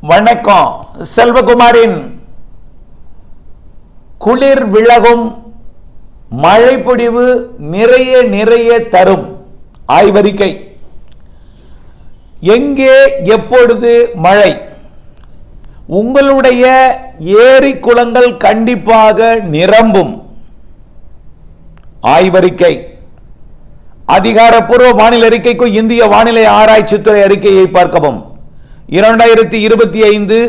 வணக்கம். செல்வகுமாரின் குளிர் விலகும், மழை பொழிவு நிறைய நிறைய தரும் ஆய்வறிக்கை. எங்கே எப்பொழுது மழை? உங்களுடைய ஏரி குளங்கள் கண்டிப்பாக நிரம்பும். ஆய்வறிக்கை. அதிகாரப்பூர்வ வானிலை அறிக்கைக்கு இந்திய வானிலை ஆராய்ச்சித்துறை அறிக்கையை பார்க்கவும். 2025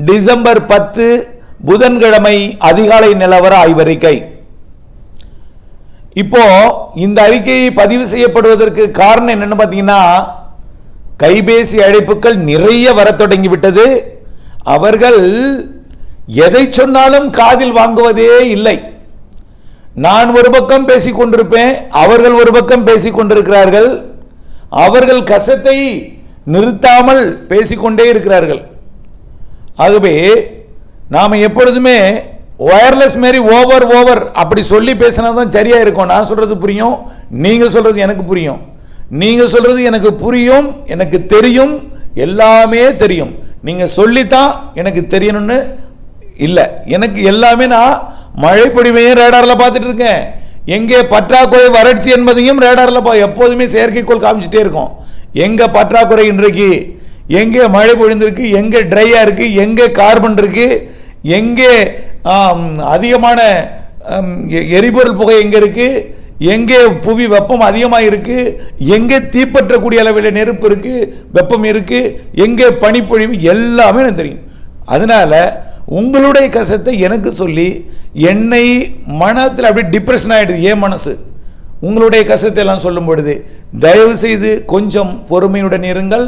டிசம்பர் 10 புதன்கிழமை அதிகாலை நிலவர ஆய்வறிக்கை. இப்போ இந்த அறிக்கையை பதிவு செய்யப்படுவதற்கு காரணம் என்னன்னு பார்த்தீங்கன்னா, கைபேசி அழைப்புகள் நிறைய வர தொடங்கிவிட்டது. அவர்கள் எதை சொன்னாலும் காதில் வாங்குவதே இல்லை. நான் ஒரு பக்கம் பேசிக் கொண்டிருப்பேன், அவர்கள் ஒரு பக்கம் பேசிக் கொண்டிருக்கிறார்கள். அவர்கள் கசத்தை நிறுத்தாமல் பேசிக்கொண்டே இருக்கிறார்கள். ஆகவே நாம் எப்பொழுதுமே வயர்லெஸ் மாரி ஓவர் ஓவர் அப்படி சொல்லி பேசினா தான் சரியா இருக்கும். நான் சொல்றது புரியும், நீங்க சொல்றது எனக்கு புரியும், நீங்க சொல்றது எனக்கு புரியும், எனக்கு தெரியும், எல்லாமே தெரியும். நீங்க சொல்லித்தான் எனக்கு தெரியணும்னு இல்லை. எனக்கு எல்லாமே நான் மழை பொழிவையும் ரேடார்ல பார்த்துட்டு இருக்கேன். எங்கே பற்றாக்குறை வறட்சி என்பதையும் ரேடார்ல எப்போதுமே செயற்கைக்கோள் காமிச்சிட்டே இருக்கும். எங்க பற்றாக்குறை இன்றைக்கு, எங்கே மழை பொழிந்திருக்கு, எங்கே ட்ரையா இருக்கு, எங்கே கார்பன் இருக்கு, எங்கே அதிகமான எரிபொருள் புகை எங்க இருக்கு, எங்கே புவி வெப்பம் அதிகமாக இருக்கு, எங்கே தீப்பற்றக்கூடிய அளவில் நெருப்பு இருக்கு, வெப்பம் இருக்கு, எங்கே பனிப்பொழிவு, எல்லாமே எனக்கு தெரியும். அதனால உங்களுடைய கஷ்டத்தை எனக்கு சொல்லி என்னை மனத்தில் அப்படியே டிப்ரெஷன் ஆயிடுது என் மனசு. உங்களுடைய கஷ்டத்தை எல்லாம் சொல்லும் பொழுது தயவு செய்து கொஞ்சம் பொறுமையுடன் இருங்கள்.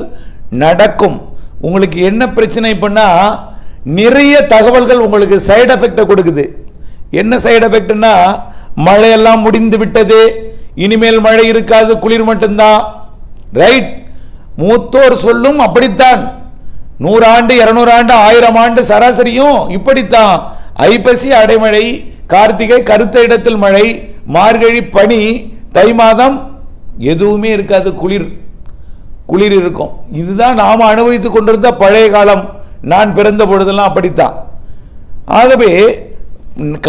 நடக்கும். உங்களுக்கு என்ன பிரச்சனை பண்ணா, நிறைய தகவல்கள் உங்களுக்கு சைடு எஃபெக்டை கொடுக்குது. என்ன சைடு எஃபெக்ட்னா, மழையெல்லாம் முடிந்து விட்டது, இனிமேல் மழை இருக்காது, குளிர் மட்டும்தான். ரைட். மூத்தோர் சொல்லும் அப்படித்தான். 100 ஆண்டு 200 ஆண்டு 1000 ஆண்டு சராசரியும் இப்படித்தான். ஐப்பசி அடைமழை, கார்த்திகை கருத்த இடத்தில் மழை, மார்கழி பனி, தை மாதம் எதுவுமே இருக்காது, குளிர் குளிர் இருக்கும். இதுதான் நாம் அனுபவித்துக் கொண்டிருந்த பழைய காலம். நான் பிறந்த பொழுதெல்லாம் அப்படித்தான். ஆகவே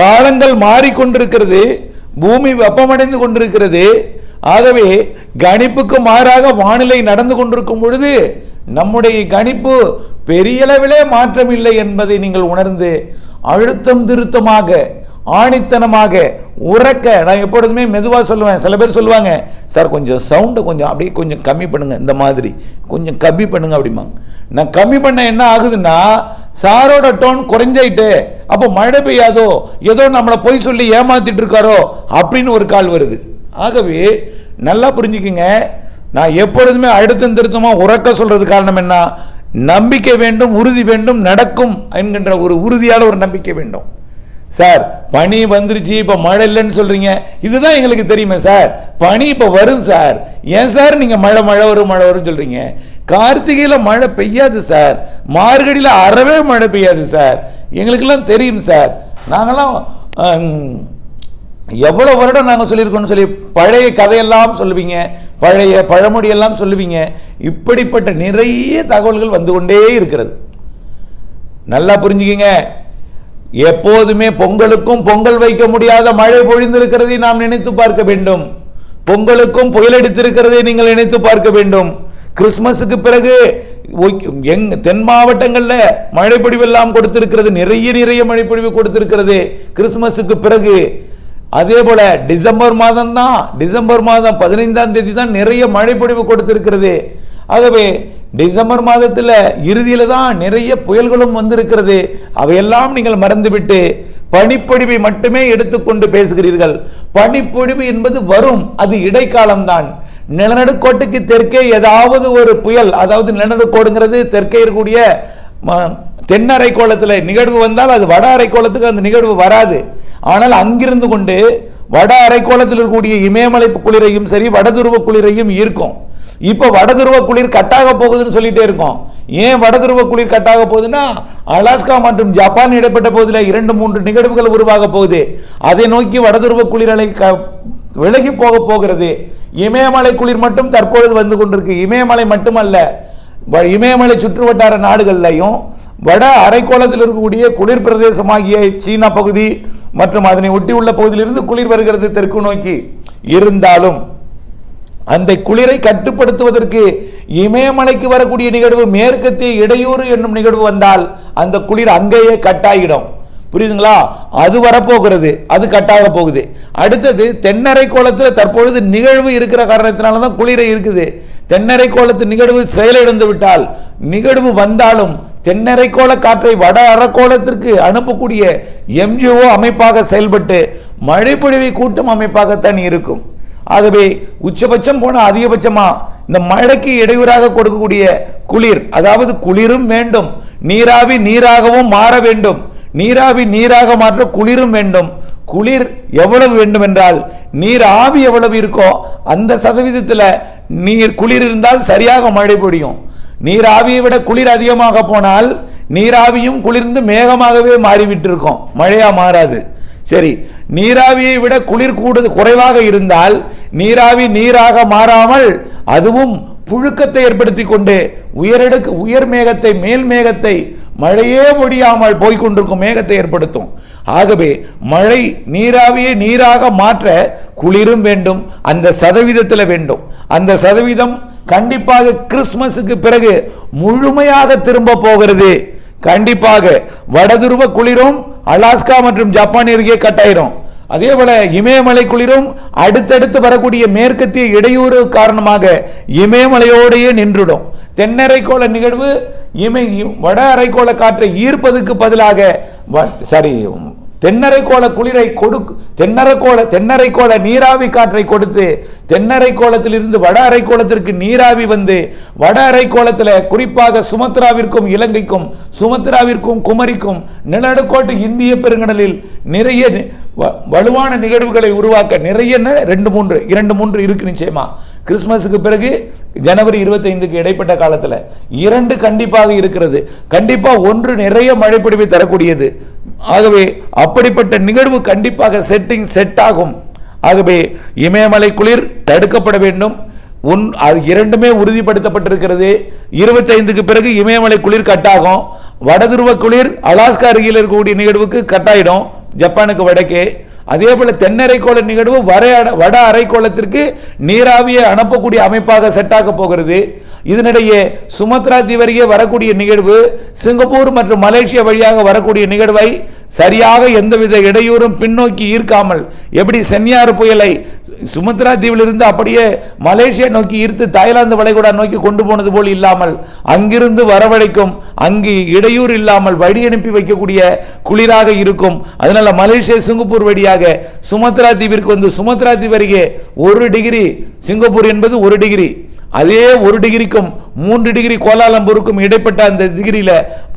காலங்கள் மாறிக்கொண்டிருக்கிறது, பூமி வெப்பமடைந்து கொண்டிருக்கிறது. ஆகவே கணிப்புக்கு மாறாக வானிலை நடந்து கொண்டிருக்கும் பொழுது நம்முடைய கணிப்பு பெரிய அளவிலே மாற்றம் இல்லை என்பதை நீங்கள் உணர்ந்து அழுத்தம் திருத்தமாக ஆணித்தனமாக உறக்க, நான் எப்பொழுதுமே மெதுவாக சொல்லுவேன். சில பேர் சொல்லுவாங்க, சார் கொஞ்சம் சவுண்டை கொஞ்சம் அப்படியே கொஞ்சம் கம்மி பண்ணுங்க, இந்த மாதிரி கொஞ்சம் கம்மி பண்ணுங்க அப்படிம்பாங்க. நான் கம்மி பண்ண என்ன ஆகுதுன்னா, சாரோட டோன் குறைஞ்சிட்டு அப்போ மழை பெய்யாதோ, ஏதோ நம்மளை பொய் சொல்லி ஏமாத்திட்டு இருக்காரோ அப்படின்னு ஒரு கால் வருது. ஆகவே நல்லா புரிஞ்சுக்குங்க, நான் எப்பொழுதுமே அழுத்தம் திருத்தமா உறக்க சொல்றது காரணம் என்ன, நம்பிக்கை வேண்டும், உறுதி வேண்டும், நடக்கும் என்கின்ற ஒரு உறுதியான ஒரு நம்பிக்கை வேண்டும். சார் பனி வந்துருச்சு, இப்ப மழை இல்லைன்னு சொல்றீங்க, இதுதான் எங்களுக்கு தெரியுமே சார், பனி இப்ப வரும் சார், ஏன் சார் நீங்க மழை வரும் சொல்றீங்க? கார்த்திகையில மழை பெய்யாது சார், மார்கழியில அறவே மழை பெய்யாது சார், எங்களுக்கெல்லாம் தெரியும் சார், நாங்கெல்லாம் எவ்வளவு வருடம் நாங்கள் சொல்லியிருக்கோம்னு சொல்லி பழைய கதையெல்லாம் சொல்லுவீங்க, பழைய பழமொழியெல்லாம் சொல்லுவீங்க. இப்படிப்பட்ட நிறைய தகவல்கள் வந்து கொண்டே இருக்கிறது. நல்லா புரிஞ்சுக்கிங்க. எப்போதுமே பொங்கலுக்கும் பொங்கல் வைக்க முடியாத மழை பொழிந்திருக்கிறதை நாம் நினைத்து பார்க்க வேண்டும். பொங்கலுக்கும் புயலடித்திருக்கிறதை நீங்கள் நினைத்து பார்க்க வேண்டும். கிறிஸ்துமஸுக்கு பிறகு தென் மாவட்டங்களில் மழைப்பொழிவெல்லாம் கொடுத்திருக்கிறது, நிறைய நிறைய மழைப்பொழிவு கொடுத்திருக்கிறது கிறிஸ்துமஸுக்கு பிறகு. அதே போல டிசம்பர் மாதம் தான், டிசம்பர் மாதம் 15ஆம் தேதி தான் நிறைய மழைப்பொழிவு கொடுத்திருக்கிறது. ஆகவே டிசம்பர் மாதத்தில் இறுதியில தான் நிறைய புயல்களும் வந்திருக்கிறது. அவையெல்லாம் நீங்கள் மறந்துவிட்டு பனிப்பொழிவை மட்டுமே எடுத்துக்கொண்டு பேசுகிறீர்கள். பனிப்பொழிவு என்பது வரும், அது இடைக்காலம்தான். நிலநடுக்கோட்டுக்கு தெற்கே ஏதாவது ஒரு புயல், அதாவது நிலநடுக்கோடுங்கிறது தெற்கே இருக்கக்கூடிய தென் அரைக்கோளத்தில் நிகழ்வு வந்தால் அது வட அரைக்கோளத்துக்கு அந்த நிகழ்வு வராது. ஆனால் அங்கிருந்து கொண்டு வட அரைக்கோளத்தில் இருக்கக்கூடிய இமயமலை குளிரையும் சரி, வடதுருவ குளிரையும் ஈர்க்கும். இப்ப வடதுருவ குளிர் கட்டாக போகுதுன்னு சொல்லிட்டே இருக்கோம். ஏன் வடதுருவ குளிர் கட்டாக போகுதுன்னா, அலாஸ்கா மற்றும் ஜப்பான் இடைப்பட்ட போதில் 2-3 நிகழ்வுகள் உருவாக போகுது. அதை நோக்கி வடதுருவ குளிர் அலை விலகி போக போகிறது. இமயமலை குளிர் மட்டும் தற்பொழுது வந்து கொண்டிருக்கு. இமயமலை மட்டுமல்ல, இமயமலை சுற்றுவட்டார நாடுகள்லையும் வட அரைக்கோளத்தில் இருக்கக்கூடிய குளிர் பிரதேசமாகிய சீனா பகுதி மற்றும் அதனை ஒட்டியுள்ள பகுதியிலிருந்து குளிர் வருகிறது தெற்கு நோக்கி. இருந்தாலும் அந்த குளிரை கட்டுப்படுத்துவதற்கு இமயமலைக்கு வரக்கூடிய நிகழ்வு மேற்கத்திய இடையூறு என்னும் நிகழ்வு வந்தால் அந்த குளிர் அங்கேயே கட்டாயிடும். புரியுதுங்களா? அது வரப்போகிறது, அது கட்டாக போகுது. அடுத்தது தென்னரை கோலத்தில் தற்பொழுது நிகழ்வு இருக்கிற காரணத்தினால தான் குளிரை இருக்குது. தென்னரை கோலத்து நிகழ்வு செயலிழந்து விட்டால் நிகழ்வு வந்தாலும் தென்னரை கோல காற்றை வட அரைக்கோளத்திற்கு அனுப்பக்கூடிய எம்ஜிஓ அமைப்பாக செயல்பட்டு மழைப்பொழிவை கூட்டும் அமைப்பாகத்தான் இருக்கும். ஆகவே உச்சபட்சம் போன அதிகபட்சமா இந்த மழைக்கு இடையூறாக கொடுக்கக்கூடிய குளிர், அதாவது குளிரும் வேண்டும், நீராவி நீராகவும் மாற வேண்டும், நீராவி நீராக மாற்ற குளிரும் வேண்டும். குளிர் எவ்வளவு வேண்டும் என்றால் நீர் ஆவி எவ்வளவு இருக்கோ அந்த சதவீதத்தில் நீர் குளிர் இருந்தால் சரியாக மழை பொழியும். நீராவியை விட குளிர் அதிகமாக போனால் நீராவியும் குளிர்ந்து மேகமாகவே மாறிவிட்டு இருக்கும், மழையா மாறாது. சரி, நீராவியை விட குளிர் குறைவாக இருந்தால் நீராவி நீராக மாறாமல் அதுவும் புழுக்கத்தை ஏற்படுத்தி கொண்டு உயர் மேகத்தை மேல் மேகத்தை மழையே பொழியாமல் போய்கொண்டிருக்கும் மேகத்தை ஏற்படுத்தும். ஆகவே மழை நீராவியை நீராக மாற்ற குளிரும் வேண்டும், அந்த சதவீதத்தில் வேண்டும். அந்த சதவீதம் கண்டிப்பாக கிறிஸ்துமஸுக்கு பிறகு முழுமையாக திரும்ப போகிறது. கண்டிப்பாக வடதுருவ குளிரும் அலாஸ்கா மற்றும் ஜப்பான் அருகே கட்டாயிரும். அதே போல இமயமலை குளிரும் அடுத்தடுத்து வரக்கூடிய மேற்கத்திய இடையூறு காரணமாக இமயமலையோடையே நின்றுடும். தென்னரைக்கோள நிகழ்வு வட அரைக்கோள காற்றை ஈர்ப்பதற்கு பதிலாக தென்னரைக்கோள குளிரை தென்னரைக்கோள நீராவி காற்றை கொடுத்து தென்னரைக்கோளத்தில் இருந்து வட அரைக்கோளத்திற்கு நீராவி வந்து வட அரைக்கோளத்தில் குறிப்பாக சுமத்ராவிற்கும் இலங்கைக்கும் சுமத்ராவிற்கும் குமரிக்கும் நிலநடுக்கோட்டு இந்திய பெருங்கடலில் நிறைய வலுவான நிகழ்வுகளை உருவாக்க நிறைய 2-3 இருக்கு. நிச்சயமா கிறிஸ்துமஸுக்கு பிறகு ஜனவரி 25க்கு இடைப்பட்ட காலத்தில் 2 கண்டிப்பாக இருக்கிறது. கண்டிப்பா 1 நிறைய மழைப்பொழிவை தரக்கூடியது. ஆகவே அப்படிப்பட்ட நிகழ்வு கண்டிப்பாக செட் ஆகும். ஆகவே இமயமலை குளிர் தடுக்கப்பட வேண்டும். அது 2மே உறுதிப்படுத்தப்பட்டிருக்கிறது. 25க்கு பிறகு இமயமலை குளிர் கட்டாகும். வடதுருவ குளிர் அலாஸ்கா அருகில் இருக்கக்கூடிய நிகழ்வுக்கு கட்டாயிடும், ஜப்பானுக்கு வடக்கே. அதே போல தென்னரைக்கோள நிகழ்வு வட அரைக்கோளத்திற்கு நீராவியை அனுப்பக்கூடிய அமைப்பாக செட்டாக போகிறது. இதனிடையே சுமத்ரா தீவரியே வரக்கூடிய நிகழ்வு சிங்கப்பூர் மற்றும் மலேசியா வழியாக வரக்கூடிய நிகழ்வை சரியாக எந்தவித இடையூறும் பின்னோக்கி ஈர்க்காமல், எப்படி சென்யாறு புயலை சுமத்ரா தீவிலிருந்து அப்படியே மலேசியா நோக்கி ஈர்த்து தாய்லாந்து வளைகுடா நோக்கி கொண்டு போனது போல் இல்லாமல் அங்கிருந்து வரவழைக்கும், அங்கு இடையூறு இல்லாமல் வழி அனுப்பி வைக்கக்கூடிய குளிராக இருக்கும். அதனால மலேசியா சிங்கப்பூர் வழியாக சுமத்ரா தீவிற்கு வந்து சுமத்ரா தீவு அருகே 1 டிகிரி, சிங்கப்பூர் என்பது 1 டிகிரி, அதே 1 டிகிரிக்கும் 3 டிகிரி கோலாலம்பூருக்கும் இடைப்பட்ட அந்த டிகிரியில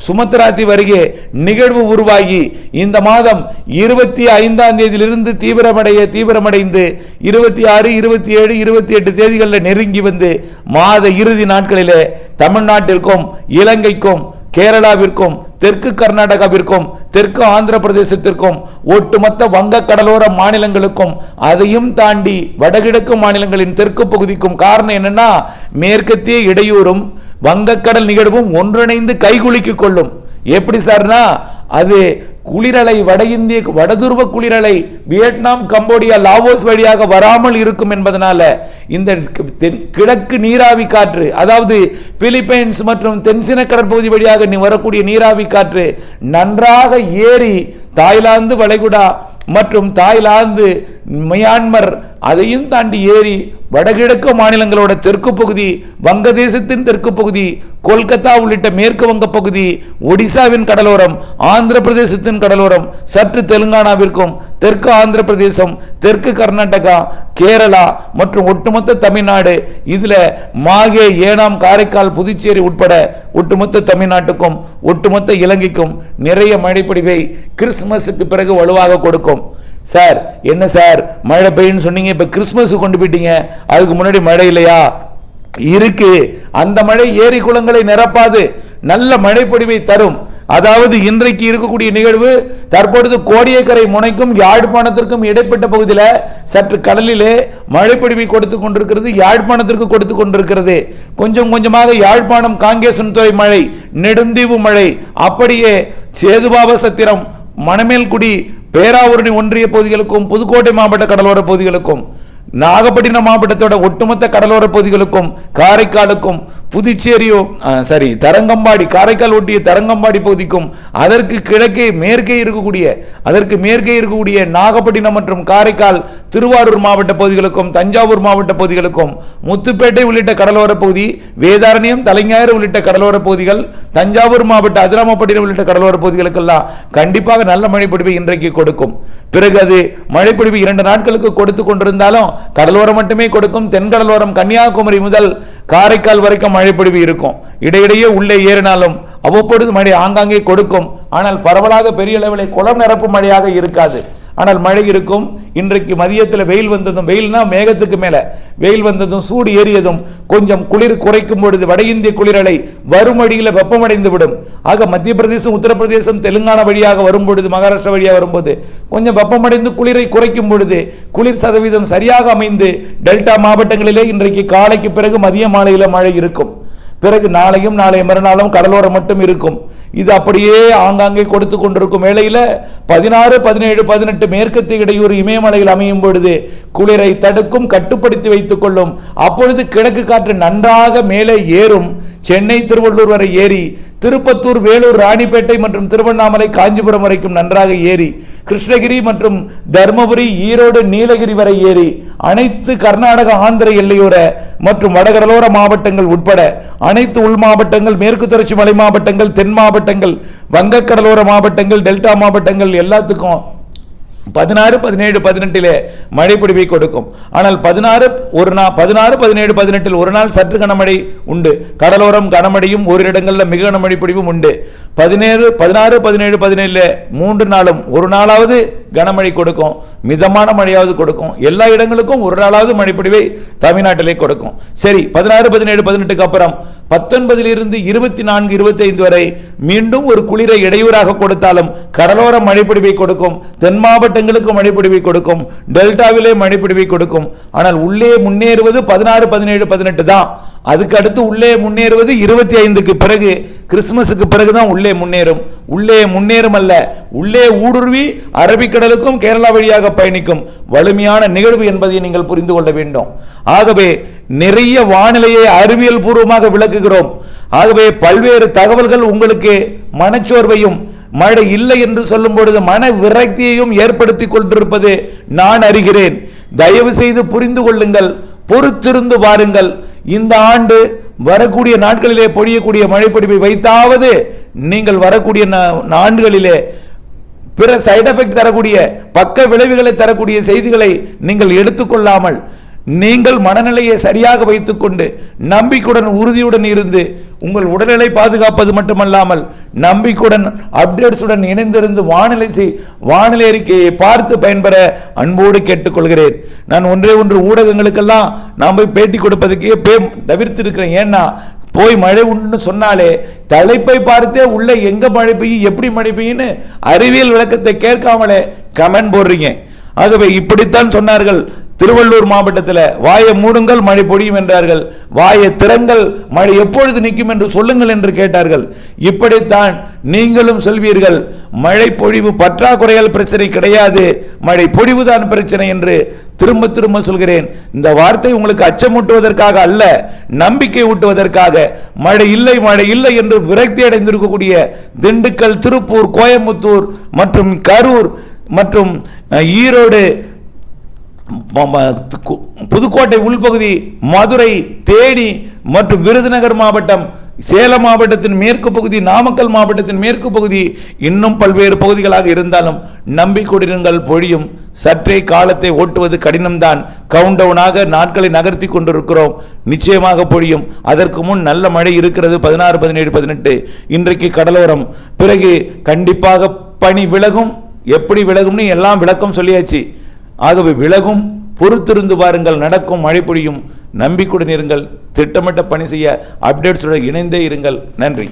சுமத்ரா தீவு அருகே நிகழ்வு உருவாகி இந்த மாதம் 25ஆம் தேதியிலிருந்து தீவிரமடைந்து 26, 27, 28 தேதிகளில் நெருங்கி வந்து மாத இறுதி நாட்களிலே தமிழ்நாட்டிற்கும் இலங்கைக்கும் கேரளாவிற்கும் தெற்கு கர்நாடகாவிற்கும் தெற்கு ஆந்திர பிரதேசத்திற்கும் ஒட்டுமொத்த வங்க கடலோர மாநிலங்களுக்கும் அதையும் தாண்டி வடகிழக்கு மாநிலங்களின் தெற்கு பகுதிக்கும் காரணம் என்னன்னா மேற்கத்திய இடையூறும் வங்கக்கடல் நிகழ்வும் ஒன்றிணைந்து கைகுலுக்கிக் கொள்ளும். எப்படி சார்னா அது குளிரலை வடதுருவ குளிரலை வியட்நாம், கம்போடியா, லாவோஸ் வழியாக வராமல் இருக்கும் என்பதனால இந்த கிழக்கு நீராவி காற்று, அதாவது பிலிப்பைன்ஸ் மற்றும் தென்சீன கடற்பகுதி வழியாக வரக்கூடிய நீராவி காற்று நன்றாக ஏறி தாய்லாந்து வளைகுடா மற்றும் தாய்லாந்து, மியான்மர் அதையும் தாண்டி ஏறி வடகிழக்கு மாநிலங்களோட தெற்கு பகுதி, வங்கதேசத்தின் தெற்கு பகுதி, கொல்கத்தா உள்ளிட்ட மேற்கு வங்க பகுதி, ஒடிசாவின் கடலோரம், ஆந்திர பிரதேசத்தின் கடலோரம், சற்று தெலுங்கானாவிற்கும் தெற்கு ஆந்திர பிரதேசம், தெற்கு கர்நாடகா, கேரளா மற்றும் ஒட்டுமொத்த தமிழ்நாடு, இதுல மாகே, ஏனாம், காரைக்கால், புதுச்சேரி உட்பட ஒட்டுமொத்த தமிழ்நாட்டுக்கும் ஒட்டுமொத்த இலங்கைக்கும் நிறைய மழைப்பொழிவை கிறிஸ்துமஸுக்கு பிறகு வலுவாக கொடுக்கும். சார் என்ன சார் மழை பெய்யுன்னு சொன்னீங்க, இப்ப கிறிஸ்துமஸ் கொண்டு போயிட்டீங்க, அதுக்கு முன்னாடி மழை இல்லையா? இருக்கு. அந்த மழை ஏரி குளங்களை நிரப்பாது, நல்ல மழை பொழிவை தரும். அதாவது இன்றைக்கு இருக்கக்கூடிய நிகழ்வு தற்பொழுது கோடியக்கரை முனைக்கும் யாழ்ப்பாணத்திற்கும் இடைப்பட்ட பகுதியில் சற்று கடலிலே மழை பொழிவை கொடுத்துக் கொண்டிருக்கிறது. யாழ்ப்பாணத்திற்கு கொடுத்துக் கொண்டிருக்கிறது. கொஞ்சம் கொஞ்சமாக யாழ்ப்பாணம் காங்கேசன்துறை மழை, நெடுந்தீவு மழை, அப்படியே சேதுபாப சத்திரம், மணமேல்குடி, பேராவூரணி ஒன்றிய பகுதிகளுக்கும் புதுக்கோட்டை மாவட்ட கடலோர பகுதிகளுக்கும் நாகப்பட்டினம் மாவட்டத்தோட ஒட்டுமொத்த கடலோர பகுதிகளுக்கும் காரைக்காலுக்கும் புதுச்சேரியோ தரங்கம்பாடி, காரைக்கால் ஒட்டிய தரங்கம்பாடி பகுதிக்கும் அதற்கு மேற்கே இருக்கக்கூடிய நாகப்பட்டினம் மற்றும் காரைக்கால் திருவாரூர் மாவட்ட பகுதிகளுக்கும் தஞ்சாவூர் மாவட்ட பகுதிகளுக்கும் முத்துப்பேட்டை உள்ளிட்ட கடலோர பகுதி, வேதாரண்யம், தலைஞாயிறு உள்ளிட்ட கடலோர பகுதிகள், தஞ்சாவூர் மாவட்ட அதிராமப்பட்டினம் உள்ளிட்ட கடலோர பகுதிகளுக்கெல்லாம் கண்டிப்பாக நல்ல மழைப்பொழிவை இன்றைக்கு கொடுக்கும். பிறகு அது மழைப்பொழிவு 2 நாட்களுக்கு கொடுத்து கொண்டிருந்தாலும் கடலோரம் மட்டுமே கொடுக்கும். தென்கடலோரம் கன்னியாகுமரி முதல் காரைக்கால் வரைக்கும் மழைப்பொழிவு இருக்கும். இடையிடையே உள்ளே ஏறினாலும் அவ்வப்பொழுது மழை ஆங்காங்கே கொடுக்கும். ஆனால் பரவலாக பெரிய அளவில் குளம் நிரப்பு மழையாக இருக்காது. ஆனால் மழை இருக்கும். இன்றைக்கு மதியத்தில் வெயில் வந்ததும், வெயில்னா மேகத்துக்கு மேல வெயில் வந்ததும் சூடு ஏறியதும் கொஞ்சம் குளிர் குறைக்கும் பொழுது வட இந்திய குளிரலை வரும் வழியில் வெப்பமடைந்து விடும். ஆக மத்திய பிரதேசம், உத்தரப்பிரதேசம், தெலுங்கானா வழியாக வரும்பொழுது, மகாராஷ்டிரா வழியாக வரும்போது கொஞ்சம் வெப்பமடைந்து குளிரை குறைக்கும் பொழுது குளிர் சதவீதம் சரியாக அமைந்து டெல்டா மாவட்டங்களிலே இன்றைக்கு காலைக்கு பிறகு மதிய மாலையில் மழை இருக்கும். பிறகு நாளையும் நாளை மறுநாளும் கடலோரம் மட்டும் இருக்கும். இது அப்படியே ஆங்காங்கே கொடுத்து கொண்டிருக்கும் வேளையில் 16, 17, 18 மேற்கத்திய இடையூறு இமயமலையில் அமையும் பொழுது குளிரை தடுக்கும், கட்டுப்படுத்தி வைத்துக் கொள்ளும். அப்பொழுது கிழக்கு காற்று நன்றாக மேலே ஏறும். சென்னை, திருவள்ளூர் வரை ஏறி, திருப்பத்தூர், வேலூர், ராணிப்பேட்டை மற்றும் திருவண்ணாமலை, காஞ்சிபுரம் வரைக்கும் நன்றாக ஏறி, கிருஷ்ணகிரி மற்றும் தர்மபுரி, ஈரோடு, நீலகிரி வரை ஏறி, அனைத்து கர்நாடக, ஆந்திர எல்லையோர மற்றும் வடகடலோர மாவட்டங்கள் உட்பட அனைத்து உள் மாவட்டங்கள், மேற்கு தொடர்ச்சி மலை மாவட்டங்கள், தென் மாவட்டங்கள், வங்கக்கடலோர மாவட்டங்கள், டெல்டா மாவட்டங்கள் எல்லாத்துக்கும் 16, 17, 18 மழைப்பொழிவை கொடுக்கும். ஆனால் 16, 17, 18 ஒரு நாள் சற்று கனமழை உண்டு. கடலோரம் கனமழையும் ஓரிடங்களில் மிக கனமழை பொழிவும் உண்டு. 16, 17, 18 3 நாளும் ஒரு நாளாவது கனமழை கொடுக்கும், மிதமான மழையாவது கொடுக்கும். எல்லா இடங்களுக்கும் ஒரு நாளாவது மழைப்பொழிவை தமிழ்நாட்டிலே கொடுக்கும். சரி, 16, 17, 18க்கு அப்புறம் 19 24, 25 வரை மீண்டும் ஒரு குளிரை இடையூறாக கொடுத்தாலும் கடலோர மழைப்பொழிவை கொடுக்கும். தென் மாவட்டங்களுக்கு மழைப்பொழிவை கொடுக்கும். டெல்டாவிலே மழைப்பொழிவை கொடுக்கும். ஆனால் உள்ளே முன்னேறுவது 16, 17, 18 தான். அதுக்கு அடுத்து உள்ளே முன்னேறுவது 25க்கு பிறகு, கிறிஸ்துமஸுக்கு பிறகுதான் உள்ளே முன்னேறும். உள்ளே முன்னேறும் அல்ல, உள்ளே ஊடுருவி அரபிக்கடலுக்கும் கேரளா வழியாக பயணிக்கும் வலிமையான நிகழ்வு என்பதை நீங்கள் புரிந்து கொள்ள வேண்டும். ஆகவே நிறைய வானிலையை அறிவியல் பூர்வமாக விளக்குகிறோம். ஆகவே பல்வேறு தகவல்கள் உங்களுக்கு மனச்சோர்வையும் மழை இல்லை என்று சொல்லும் பொழுது மன விரக்தியையும் ஏற்படுத்தி கொண்டிருப்பது நான் அறிகிறேன். தயவு செய்து புரிந்து கொள்ளுங்கள், பொறுத்திருந்து பாருங்கள். இந்த ஆண்டு வரக்கூடிய நாட்களிலே பொழியக்கூடிய மழைப்பொழிவை வைத்தாவது நீங்கள் வரக்கூடிய ஆண்டுகளிலே பிற சைடு எஃபெக்ட் தரக்கூடிய பக்க விளைவுகளை தரக்கூடிய செய்திகளை நீங்கள் எடுத்துக்கொள்ளாமல் நீங்கள் மனநிலையை சரியாக வைத்துக் கொண்டு நம்பிக்கையுடன் உறுதியுடன் இருந்து உங்கள் உடல்நிலை பாதுகாப்பது மட்டுமல்லாமல் நம்பிக்கையுடன் அப்டேட்ஸுடன் இணைந்திருந்து வானிலை அறிக்கையை பார்த்து பயன்பெற அன்போடு கேட்டுக்கொள்கிறேன். நான் ஒன்றே ஊடகங்களுக்கெல்லாம் நான் போய் பேட்டி கொடுப்பதுக்கே தவிர்த்து இருக்கிறேன். ஏன்னா போய் மழை உண்டு சொன்னாலே தலைப்பை பார்த்தே உள்ள எங்க மழை பெய்யும், எப்படி மழை பெய்யும்னு அறிவியல் விளக்கத்தை கேட்காமலே கமெண்ட் போடுறீங்க. ஆகவே இப்படித்தான் சொன்னார்கள். திருவள்ளூர் மாவட்டத்தில் வாயை மூடுங்கள் மழை பொழியும் என்றார்கள். வாயை திறங்கள் மழை எப்பொழுது நிற்கும் என்று சொல்லுங்கள் என்று கேட்டார்கள். இப்படித்தான் நீங்களும் சொல்வீர்கள். மழை பொழிவு பற்றாக்குறையால் பிரச்சனை கிடையாது, மழை பொழிவுதான் பிரச்சனை என்று திரும்ப திரும்ப சொல்கிறேன். இந்த வார்த்தை உங்களுக்கு அச்சமூட்டுவதற்காக அல்ல, நம்பிக்கை ஊட்டுவதற்காக. மழை இல்லை என்று விரக்தி அடைந்திருக்கக்கூடிய திண்டுக்கல், திருப்பூர், கோயம்புத்தூர் மற்றும் கரூர் மற்றும் ஈரோடு, புதுக்கோட்டை உள்பகுதி, மதுரை, தேனி மற்றும் விருதுநகர் மாவட்டம், சேலம் மாவட்டத்தின் மேற்கு பகுதி, நாமக்கல் மாவட்டத்தின் மேற்கு பகுதி, இன்னும் பல்வேறு பகுதிகளாக இருந்தாலும் நம்பிக்கையுடன் பொழியும். சற்றே காலத்தை ஓட்டுவது கடினம்தான். கவுண்டவுனாக நாட்களை நகர்த்தி கொண்டிருக்கிறோம். நிச்சயமாக பொழியும். அதற்கு முன் நல்ல மழை இருக்கிறது. 16, 17, 18 இன்றைக்கு கடலோரம். பிறகு கண்டிப்பாக பனி விலகும். எப்படி விலகும்னு எல்லாம் விளக்கம் சொல்லியாச்சு. ஆகவே விலகும், பொறுத்திருந்து பாருங்கள், நடக்கும், மழை பொழியும். நம்பிக்கையுடன் இருங்கள். திட்டமிட்ட பணி செய்ய அப்டேட்ஸுடன் இணைந்தே இருங்கள். நன்றி.